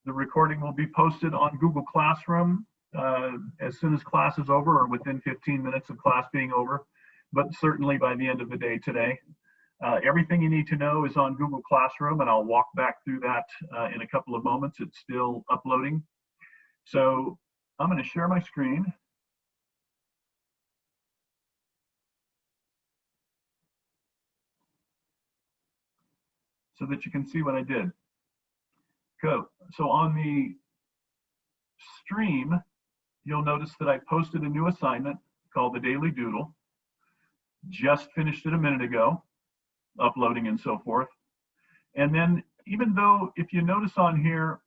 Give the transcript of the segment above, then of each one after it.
The recording will be posted on Google Classroom as soon as class is over, or within 15 minutes of class being over, but certainly by the end of the day today. Everything you need to know is on Google Classroom, and I'll walk back through that in a couple of moments. It's still uploading. So I'm going to share my screen. So that you can see what I did. So on the stream, you'll notice that I posted a new assignment called the Daily Doodle. Just finished it a minute ago, uploading and so forth. And then even though, if you notice on here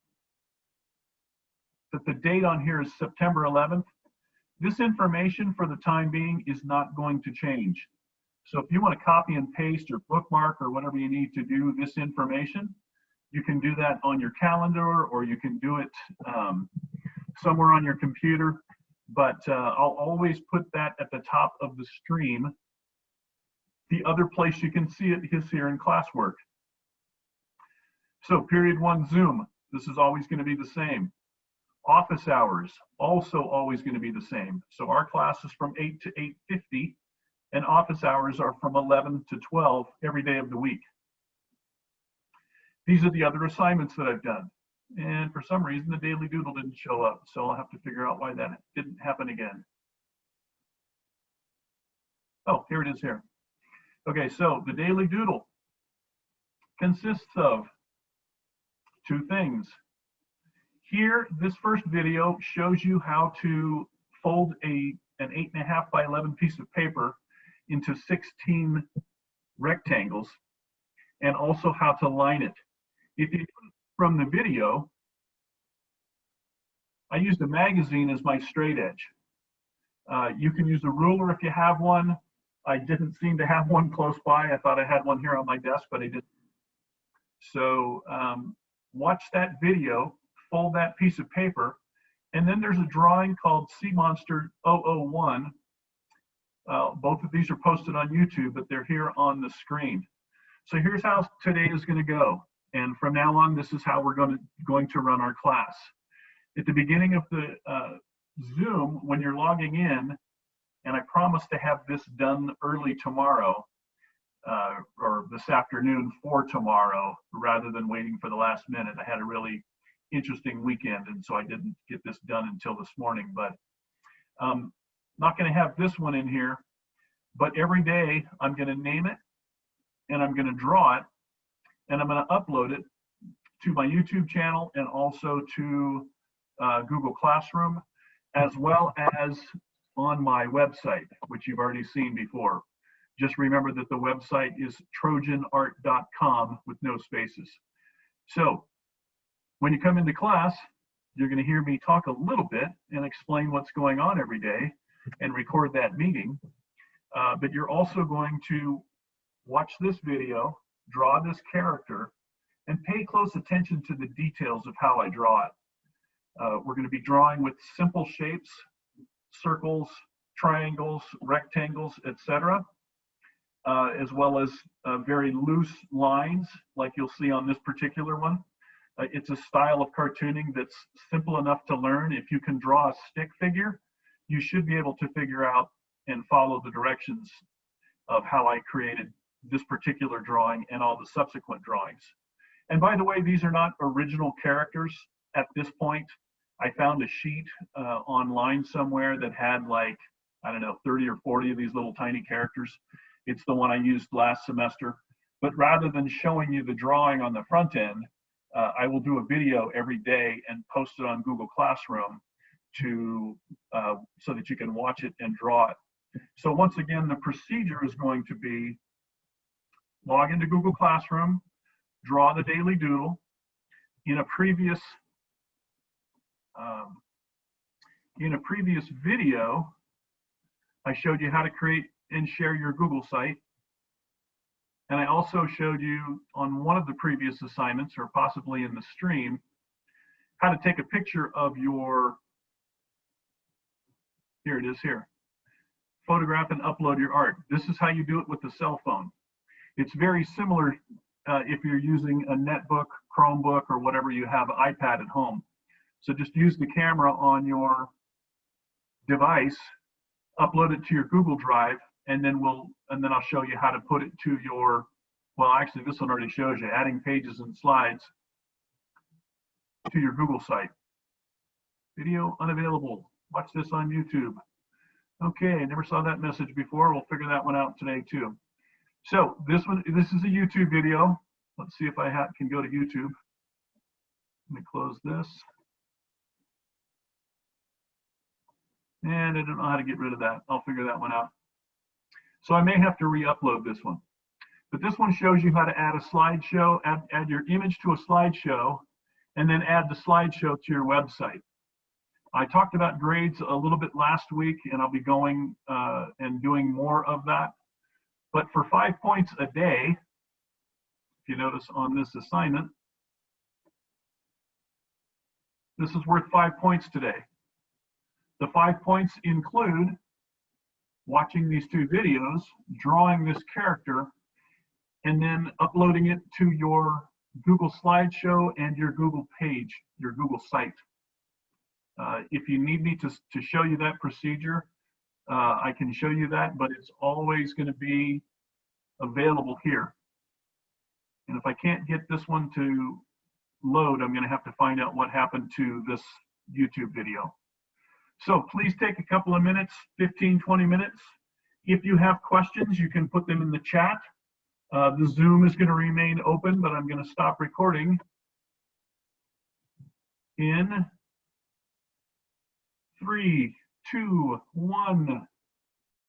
that the date on here is September 11th, this information for the time being is not going to change. So if you want to copy and paste or bookmark or whatever you need to do this information, you can do that on your calendar, or you can do it somewhere on your computer. But I'll always put that at the top of the stream. The other place you can see it is here in classwork. So period 1 Zoom, this is always going to be the same. Office hours, also always going to be the same. So our class is from 8 to 8:50, and office hours are from 11 to 12 every day of the week. These are the other assignments that I've done. And for some reason, the Daily Doodle didn't show up. So I'll have to figure out why that didn't happen again. Oh, here it is here. Okay, so the Daily Doodle consists of 2 things. Here, this first video shows you how to fold an 8.5 by 11 piece of paper into 16 rectangles, and also how to line it. If you from the video, I used a magazine as my straight edge. You can use a ruler if you have one. I didn't seem to have one close by. I thought I had one here on my desk, but I didn't. So watch that video, fold that piece of paper, and then there's a drawing called Sea Monster 001. Both of these are posted on YouTube, but they're here on the screen. So here's how today is going to go. And from now on, this is how we're going to run our class. At the beginning of the Zoom, when you're logging in, and I promise to have this done early tomorrow, or this afternoon for tomorrow, rather than waiting for the last minute. I had a really interesting weekend, and so I didn't get this done until this morning. But not going to have this one in here, but every day I'm going to name it, and I'm going to draw it, and I'm going to upload it to my YouTube channel and also to Google Classroom, as well as on my website, which you've already seen before. Just remember that the website is trojanart.com with no spaces. So when you come into class, you're going to hear me talk a little bit and explain what's going on every day and record that meeting. But you're also going to watch this video, draw this character, and pay close attention to the details of how I draw it. We're going to be drawing with simple shapes, circles, triangles, rectangles, etc., as well as very loose lines, like you'll see on this particular one. It's a style of cartooning that's simple enough to learn. If you can draw a stick figure, you should be able to figure out and follow the directions of how I created this particular drawing and all the subsequent drawings. And by the way, these are not original characters at this point. I found a sheet online somewhere that had, like, I don't know, 30 or 40 of these little tiny characters. It's the one I used last semester. But rather than showing you the drawing on the front end, I will do a video every day and post it on Google Classroom to so that you can watch it and draw it. So once again, the procedure is going to be log into Google Classroom, draw the Daily Doodle. In a previous video, I showed you how to create and share your Google site. And I also showed you on one of the previous assignments, or possibly in the stream, how to take a picture of your, here it is here, photograph and upload your art. This is how you do it with the cell phone. It's very similar if you're using a netbook Chromebook or whatever you have, iPad at home. So just use the camera on your device, upload it to your Google Drive, and then I'll show you how to put it to your, well, actually this one already shows you, adding pages and slides to your Google site. Video unavailable. Watch this on YouTube. Okay, never saw that message before. We'll figure that one out today too. So this is a YouTube video. Let's see if I can go to YouTube. Let me close this. And I don't know how to get rid of that. I'll figure that one out. So I may have to re-upload this one. But this one shows you how to add a slideshow, add your image to a slideshow, and then add the slideshow to your website. I talked about grades a little bit last week, and I'll be going and doing more of that. But for 5 points a day, if you notice on this assignment, this is worth 5 points today. The 5 points include watching these 2 videos, drawing this character, and then uploading it to your Google slideshow and your Google page, your Google site. If you need me to show you that procedure, I can show you that, but it's always going to be available here. And if I can't get this one to load, I'm going to have to find out what happened to this YouTube video. So please take a couple of minutes, 15, 20 minutes. If you have questions, you can put them in the chat. The Zoom is going to remain open, but I'm going to stop recording in 3, 2, 1.